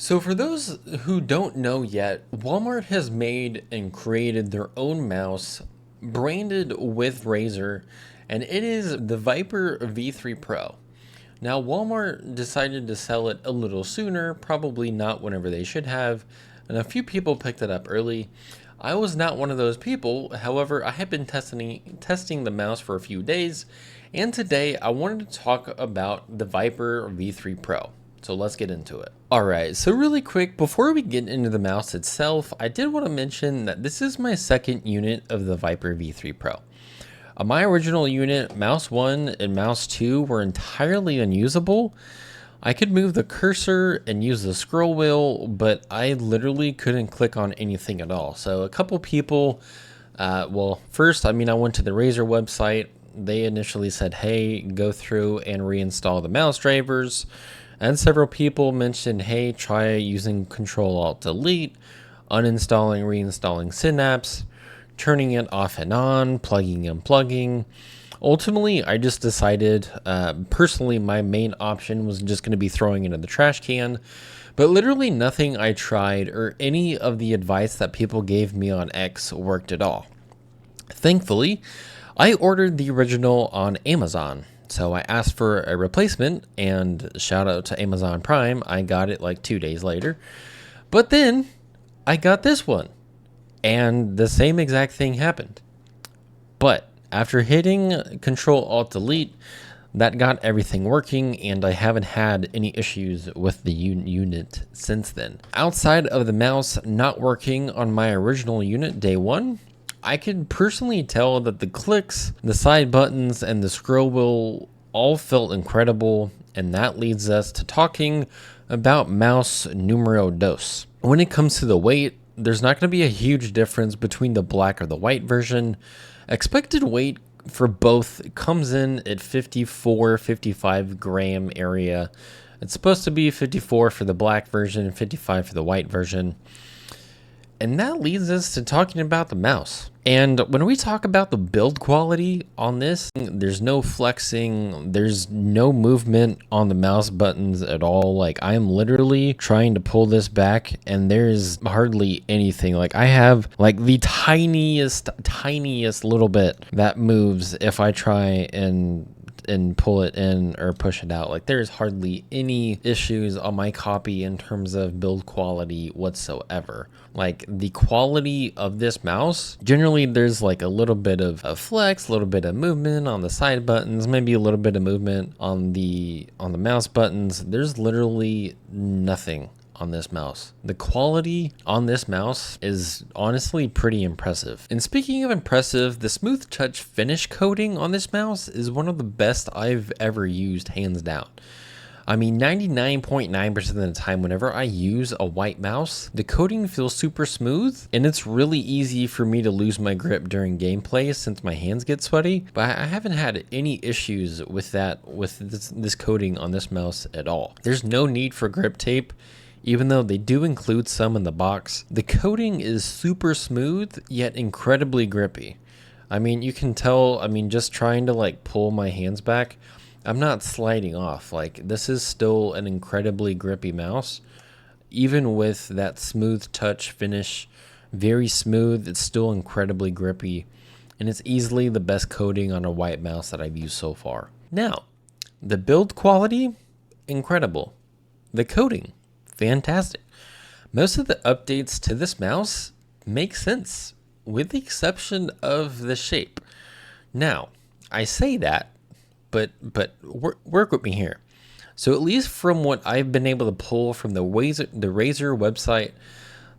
So, for those who don't know yet, Walmart has made and created their own mouse branded with Razer, and it is the Viper V3 Pro. Now, Walmart decided to sell it a little sooner, probably not whenever they should have, and a few people picked it up early. I was not one of those people. However, I have been testing the mouse for a few days, and today I wanted to talk about the Viper V3 Pro. So let's get into it. Alright, so really quick, before we get into the mouse itself, I did want to mention that this is my second unit of the Viper V3 Pro. On my original unit, mouse 1 and mouse 2 were entirely unusable. I could move the cursor and use the scroll wheel, but I literally couldn't click on anything at all. So a couple people, first, I went to the Razer website. They initially said, hey, go through and reinstall the mouse drivers. And several people mentioned, hey, try using Control-Alt-Delete, uninstalling, reinstalling Synapse, turning it off and on, plugging and unplugging. Ultimately, I just decided, personally, my main option was just going to be throwing it in the trash can. But literally nothing I tried or any of the advice that people gave me on X worked at all. Thankfully, I ordered the original on Amazon. So I asked for a replacement, and shout out to Amazon Prime, I got it like 2 days later. But then I got this one, and the same exact thing happened. But after hitting Control-Alt-Delete, that got everything working, and I haven't had any issues with the unit since then. Outside of the mouse not working on my original unit day one, I can personally tell that the clicks, the side buttons, and the scroll wheel all felt incredible, and that leads us to talking about mouse numero dos. When it comes to the weight, there's not going to be a huge difference between the black or the white version. Expected weight for both comes in at 55 gram area. It's supposed to be 54 for the black version and 55 for the white version. And that leads us to talking about the mouse. And when we talk about the build quality on this, there's no flexing, there's no movement on the mouse buttons at all. Like, I'm literally trying to pull this back and there's hardly anything. Like, I have like the tiniest little bit that moves if I try and pull it in or push it out. Like, there's hardly any issues on my copy in terms of build quality whatsoever. Like, the quality of this mouse, generally there's like a little bit of a flex, a little bit of movement on the side buttons, maybe a little bit of movement on the mouse buttons. There's literally nothing on this mouse. The quality on this mouse is honestly pretty impressive. And speaking of impressive, the smooth touch finish coating on this mouse is one of the best I've ever used, hands down. 99.9% of the time whenever I use a white mouse, the coating feels super smooth, and it's really easy for me to lose my grip during gameplay since my hands get sweaty, but I haven't had any issues with that, with this coating on this mouse at all. There's no need for grip tape. Even though they do include some in the box, the coating is super smooth, yet incredibly grippy. You can tell, just trying to like pull my hands back, I'm not sliding off. Like, this is still an incredibly grippy mouse. Even with that smooth touch finish, very smooth, it's still incredibly grippy. And it's easily the best coating on a white mouse that I've used so far. Now, the build quality, incredible. The coating, fantastic. Most of the updates to this mouse make sense, with the exception of the shape. Now, I say that, but work with me here. So at least from what I've been able to pull from the Razer website,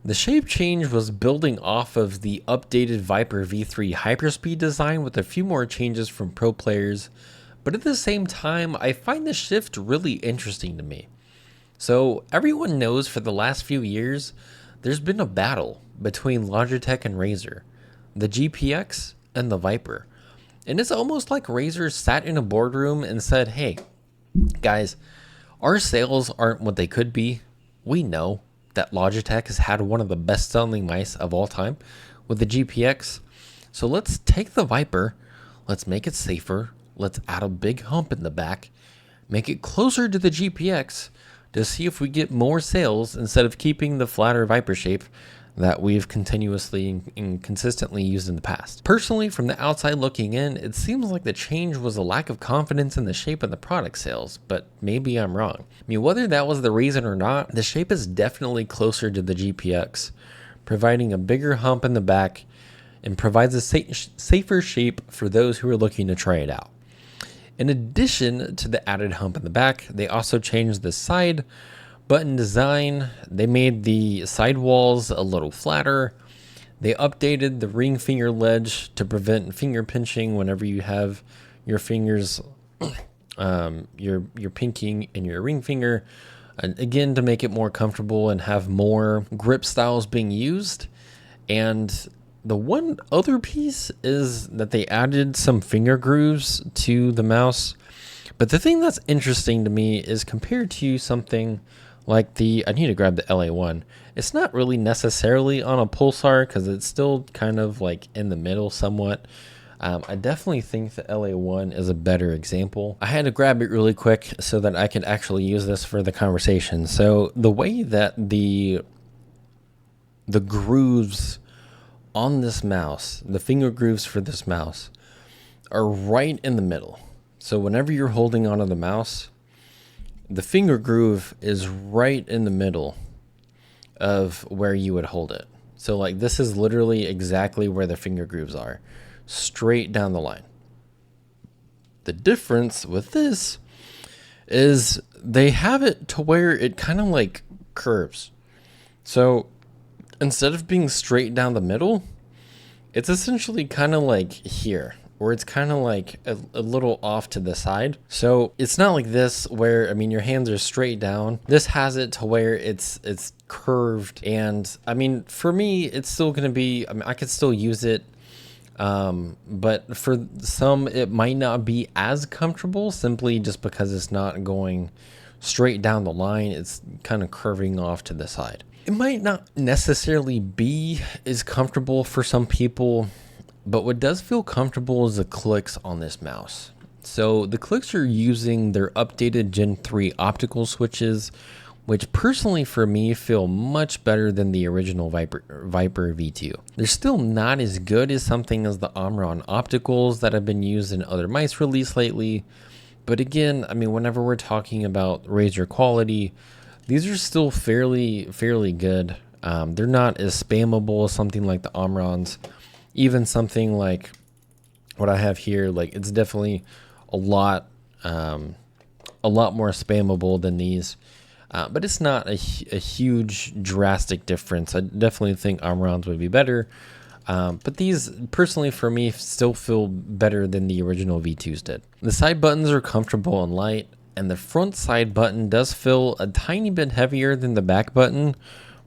the shape change was building off of the updated Viper V3 Hyperspeed design with a few more changes from pro players. But at the same time, I find the shift really interesting to me. So everyone knows for the last few years, there's been a battle between Logitech and Razer, the GPX and the Viper. And it's almost like Razer sat in a boardroom and said, hey, guys, our sales aren't what they could be. We know that Logitech has had one of the best-selling mice of all time with the GPX. So let's take the Viper, let's make it safer, let's add a big hump in the back, make it closer to the GPX, to see if we get more sales instead of keeping the flatter Viper shape that we've continuously and consistently used in the past. Personally, from the outside looking in, it seems like the change was a lack of confidence in the shape of the product sales, but maybe I'm wrong. I mean, whether that was the reason or not, the shape is definitely closer to the GPX, providing a bigger hump in the back and provides a safer shape for those who are looking to try it out. In addition to the added hump in the back, they also changed the side button design. They made the sidewalls a little flatter. They updated the ring finger ledge to prevent finger pinching whenever you have your fingers, your pinky and your ring finger, and again to make it more comfortable and have more grip styles being used. And the one other piece is that they added some finger grooves to the mouse. But the thing that's interesting to me is compared to something like I need to grab the LA1. It's not really necessarily on a pulsar because it's still kind of like in the middle somewhat. I definitely think the LA1 is a better example. I had to grab it really quick so that I could actually use this for the conversation. So the way that the grooves on this mouse, the finger grooves for this mouse, are right in the middle. So whenever you're holding onto the mouse, the finger groove is right in the middle of where you would hold it. So like this is literally exactly where the finger grooves are, straight down the line. The difference with this is they have it to where it kind of like curves. So instead of being straight down the middle, it's essentially kind of like here, or it's kind of like a little off to the side. So it's not like this where, I mean, your hands are straight down. This has it to where it's curved. And I mean, for me, it's still going to be, I mean, I could still use it. But for some, it might not be as comfortable simply just because it's not going straight down the line. It's kind of curving off to the side. It might not necessarily be as comfortable for some people, but what does feel comfortable is the clicks on this mouse. So the clicks are using their updated Gen 3 optical switches, which personally for me feel much better than the original Viper V2. They're still not as good as something as the Omron opticals that have been used in other mice released lately. But again, I mean, whenever we're talking about Razer quality, these are still fairly good. They're not as spammable as something like the Omrons. Even something like what I have here, like it's definitely a lot more spammable than these. But it's not a huge drastic difference. I definitely think Omrons would be better. But these, personally for me, still feel better than the original V2s did. The side buttons are comfortable and light, and the front side button does feel a tiny bit heavier than the back button,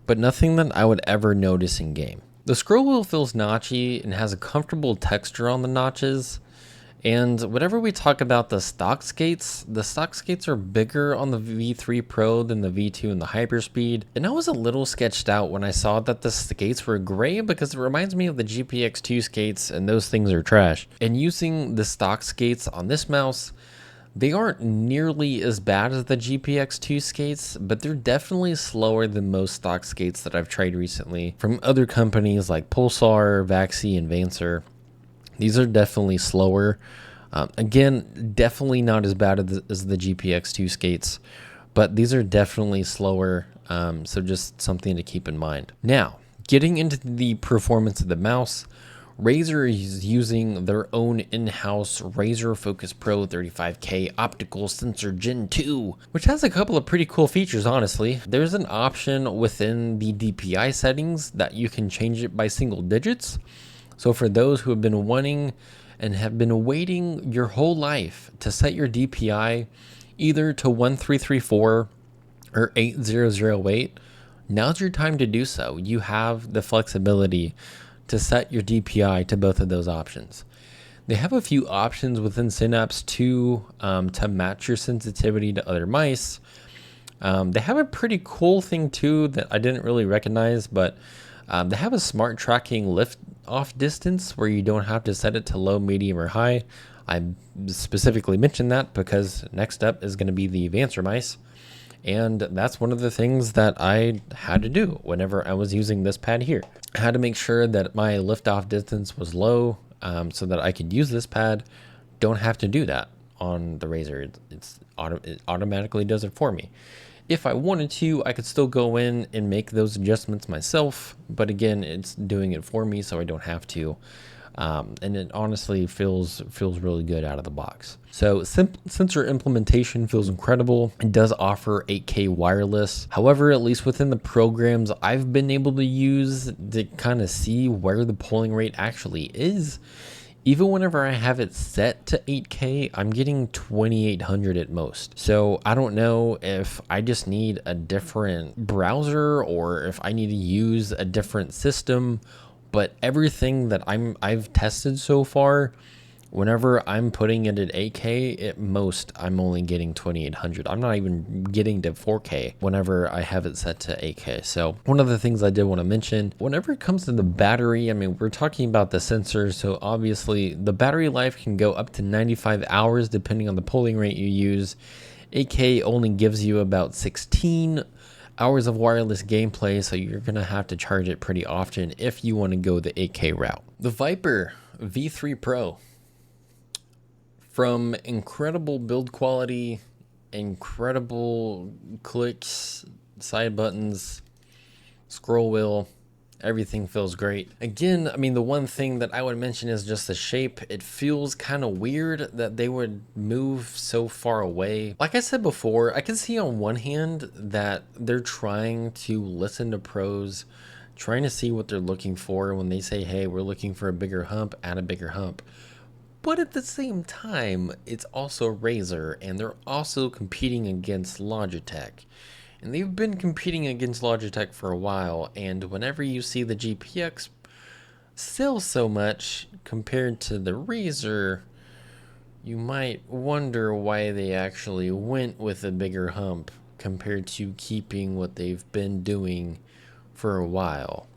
but nothing that I would ever notice in game. The scroll wheel feels notchy and has a comfortable texture on the notches. And whenever we talk about the stock skates are bigger on the V3 Pro than the V2 and the Hyperspeed. And I was a little sketched out when I saw that the skates were gray because it reminds me of the GPX2 skates, and those things are trash. And using the stock skates on this mouse, they aren't nearly as bad as the GPX2 skates, but they're definitely slower than most stock skates that I've tried recently from other companies like Pulsar, Vaxi, and Vancer. These are definitely slower. Again, definitely not as bad as the GPX2 skates, but these are definitely slower, so just something to keep in mind. Now, getting into the performance of the mouse, Razer is using their own in-house Razer Focus Pro 35K optical sensor Gen 2, which has a couple of pretty cool features, honestly. There's an option within the DPI settings that you can change it by single digits. So for those who have been wanting and have been waiting your whole life to set your DPI either to 1334 or 8008, now's your time to do so. You have the flexibility to set your DPI to both of those options. They have a few options within Synapse to match your sensitivity to other mice. They have a pretty cool thing too that I didn't really recognize, but they have a smart tracking lift off distance where you don't have to set it to low, medium, or high. I specifically mentioned that because next up is going to be the Vancer mice. And that's one of the things that I had to do whenever I was using this pad here. I had to make sure that my liftoff distance was low so that I could use this pad. Don't have to do that on the Razer. It automatically does it for me. If I wanted to, I could still go in and make those adjustments myself. But again, it's doing it for me, so I don't have to. And it honestly feels really good out of the box. So sensor implementation feels incredible. It does offer 8K wireless. However, at least within the programs I've been able to use to kind of see where the polling rate actually is, even whenever I have it set to 8K, I'm getting 2800 at most. So I don't know if I just need a different browser or if I need to use a different system. But everything that I've tested so far, whenever I'm putting it at 8K, at most I'm only getting 2800. I'm not even getting to 4K whenever I have it set to 8K. So one of the things I did want to mention, whenever it comes to the battery, I mean, we're talking about the sensor, so obviously the battery life can go up to 95 hours depending on the polling rate you use. 8K only gives you about 16 hours of wireless gameplay, so you're gonna have to charge it pretty often if you want to go the 8K route. The Viper V3 Pro, from incredible build quality, incredible clicks, side buttons, scroll wheel, everything feels great. Again, I mean, the one thing that I would mention is just the shape. It feels kind of weird that they would move so far away. Like I said before, I can see on one hand that they're trying to listen to pros, trying to see what they're looking for when they say, hey, we're looking for a bigger hump, add a bigger hump. But at the same time, it's also Razer, and they're also competing against Logitech. And they've been competing against Logitech for a while, and whenever you see the GPX sell so much compared to the Razer, you might wonder why they actually went with a bigger hump compared to keeping what they've been doing for a while.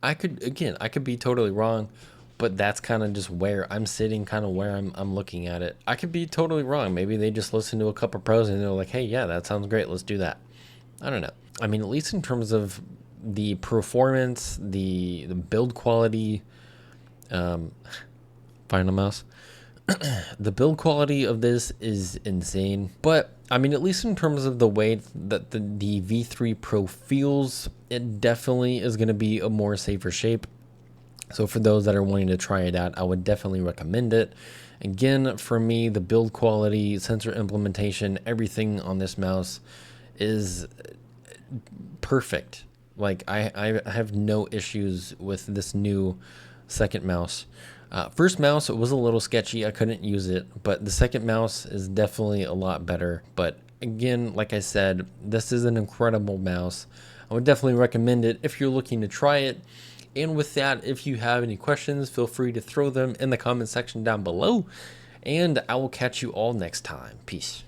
I could be totally wrong, but that's kind of just where I'm sitting, kind of where I'm looking at it. I could be totally wrong. Maybe they just listened to a couple pros and they're like, hey, yeah, that sounds great. Let's do that. I don't know. I mean, at least in terms of the performance, the build quality, final mouse, the build quality of this is insane. But I mean, at least in terms of the way that the V3 Pro feels, it definitely is going to be a more safer shape. So for those that are wanting to try it out, I would definitely recommend it. Again, for me, the build quality, sensor implementation, everything on this mouse is perfect. Like I have no issues with this new second mouse. First mouse, it was a little sketchy. I couldn't use it, but the second mouse is definitely a lot better. But again, like I said, this is an incredible mouse. I would definitely recommend it if you're looking to try it. And with that, if you have any questions, feel free to throw them in the comment section down below. And I will catch you all next time. Peace.